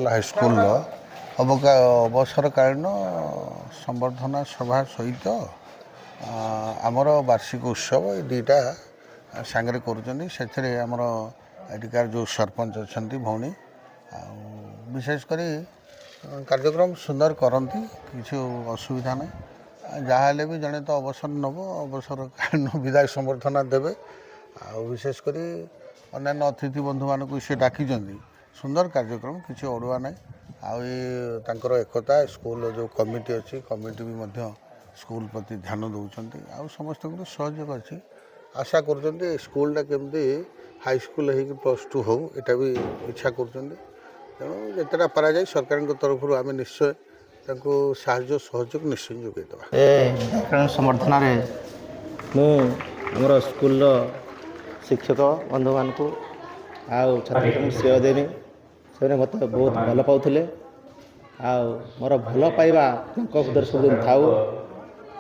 High school ଅବସରକାଳୀନ ସମ୍ବର୍ଦ୍ଧନା ସଭା ସହିତ ଆମର ବାର୍ଷିକ ଉତ୍ସବ ଏ ଦୁଇଟା ସାଙ୍ଗରେ କରୁଛନ୍ତି। ସେଥିରେ ଆମର ଏଠିକାର ଯେଉଁ ସରପଞ୍ଚ ଅଛନ୍ତି ଭଉଣୀ ଆଉ ବିଶେଷ କରି କାର୍ଯ୍ୟକ୍ରମ ସୁନ୍ଦର କରନ୍ତି, କିଛି ଅସୁବିଧା ନାହିଁ। ଯାହାହେଲେ ବି ଜଣେ ତ ଅବସର ନେବ, ଅବସରକାଳୀନ ବିଦାୟ ସମ୍ବର୍ଦ୍ଧନା ଦେବେ। ଆଉ ବିଶେଷ କରି ଅନ୍ୟାନ୍ୟ ଅତିଥି ବନ୍ଧୁମାନଙ୍କୁ ସେ ଡାକିଛନ୍ତି। ସୁନ୍ଦର କାର୍ଯ୍ୟକ୍ରମ, କିଛି ଅଡ଼ୁଆ ନାହିଁ। ଆଉ ତାଙ୍କର ଏକତା ସ୍କୁଲର ଯେଉଁ କମିଟି ଅଛି, କମିଟି ବି ମଧ୍ୟ ସ୍କୁଲ ପ୍ରତି ଧ୍ୟାନ ଦେଉଛନ୍ତି। ଆଉ ସମସ୍ତଙ୍କର ସହଯୋଗ ଅଛି। ଆଶା କରୁଛନ୍ତି ସ୍କୁଲଟା କେମିତି ହାଇସ୍କୁଲ ହେଇକି +2 ହେଉ, ଏଇଟା ବି ଇଚ୍ଛା କରୁଛନ୍ତି। ତେଣୁ ଯେତେଟା ପାରାଯାଏ ସରକାରଙ୍କ ତରଫରୁ ଆମେ ନିଶ୍ଚୟ ତାଙ୍କୁ ସାହାଯ୍ୟ ସହଯୋଗ ନିଶ୍ଚୟ ଯୋଗାଇ ଦେବା। ସମ୍ବର୍ଦ୍ଧନାରେ ମୁଁ ଆମର ସ୍କୁଲର ଶିକ୍ଷକ ବନ୍ଧୁମାନଙ୍କୁ ଆଉ ଛାତ୍ରଛାତ୍ରୀଙ୍କୁ ଶ୍ରେୟ ଦେନି। ସେମାନେ ମୋତେ ବହୁତ ଭଲ ପାଉଥିଲେ। ଆଉ ମୋର ଭଲ ପାଇବା ତାଙ୍କ ଭିତରେ ସବୁଦିନ ଥାଉ।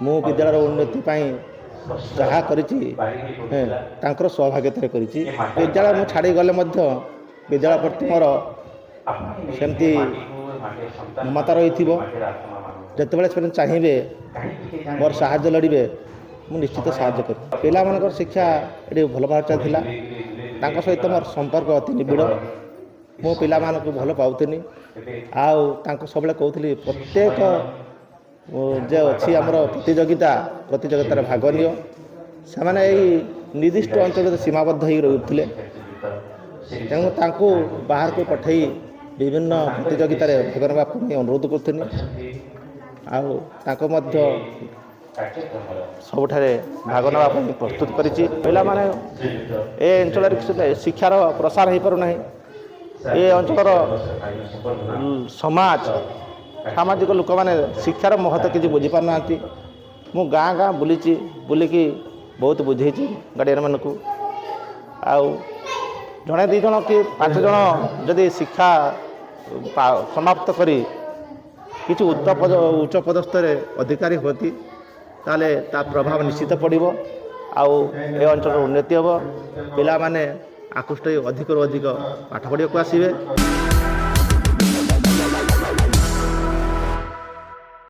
ମୁଁ ବିଦ୍ୟାଳୟର ଉନ୍ନତି ପାଇଁ ଯାହା କରିଛି ତାଙ୍କର ସୌଭାଗ୍ୟତାରେ କରିଛି। ବିଦ୍ୟାଳୟ ମୁଁ ଛାଡ଼ି ଗଲେ ମଧ୍ୟ ବିଦ୍ୟାଳୟ ପ୍ରତି ମୋର ସେମିତି ମମତା ରହିଥିବ। ଯେତେବେଳେ ସେମାନେ ଚାହିଁବେ ମୋର ସାହାଯ୍ୟ ଲୋଡ଼ିବେ, ମୁଁ ନିଶ୍ଚିତ ସାହାଯ୍ୟ କରିବି। ପିଲାମାନଙ୍କର ଶିକ୍ଷା ଏଠି ଭଲ ଭାବରେ ଚାଲିଥିଲା। ତାଙ୍କ ସହିତ ମୋର ସମ୍ପର୍କ ଅତି ନିବିଡ଼। ମୁଁ ପିଲାମାନଙ୍କୁ ଭଲ ପାଉଥିଲି। ଆଉ ତାଙ୍କୁ ସବୁବେଳେ କହୁଥିଲି ପ୍ରତ୍ୟେକ ଯେ ଅଛି ଆମର ପ୍ରତିଯୋଗିତାରେ ଭାଗ ନିଅ। ସେମାନେ ଏଇ ନିର୍ଦ୍ଦିଷ୍ଟ ଅଞ୍ଚଳରେ ସୀମାବଦ୍ଧ ହୋଇ ରହୁଥିଲେ। ତେଣୁ ତାଙ୍କୁ ବାହାରକୁ ପଠାଇ ବିଭିନ୍ନ ପ୍ରତିଯୋଗିତାରେ ଭାଗ ନେବା ପାଇଁ ଅନୁରୋଧ କରୁଥିଲି। ଆଉ ତାଙ୍କୁ ମଧ୍ୟ ସବୁଠାରେ ଭାଗ ନେବା ପାଇଁ ପ୍ରସ୍ତୁତ କରିଛି। ପିଲାମାନେ ଏ ଅଞ୍ଚଳରେ ଶିକ୍ଷାର ପ୍ରସାର ହୋଇପାରୁନାହିଁ। ଏ ଅଞ୍ଚଳର ସାମାଜିକ ଲୋକମାନେ ଶିକ୍ଷାର ମହତ୍ତ୍ୱ କିଛି ବୁଝିପାରୁନାହାନ୍ତି। ମୁଁ ଗାଁ ବୁଲିକି ବହୁତ ବୁଝେଇଛି ଗାର୍ଡ଼ିଆନମାନଙ୍କୁ। ଆଉ ଜଣେ 2 ଜଣ କି 5 ଜଣ ଯଦି ଶିକ୍ଷା ସମାପ୍ତ କରି କିଛି ଉଚ୍ଚ ପଦସ୍ଥରେ ଅଧିକାରୀ ହୁଅନ୍ତି, ତାହେଲେ ତା ପ୍ରଭାବ ନିଶ୍ଚିତ ପଡ଼ିବ। ଆଉ ଏ ଅଞ୍ଚଳର ଉନ୍ନତି ହେବ। ପିଲାମାନେ ଆକୃଷ୍ଟ ହୋଇ ଅଧିକରୁ ଅଧିକ ପାଠ ପଢ଼ିବାକୁ ଆସିବେ।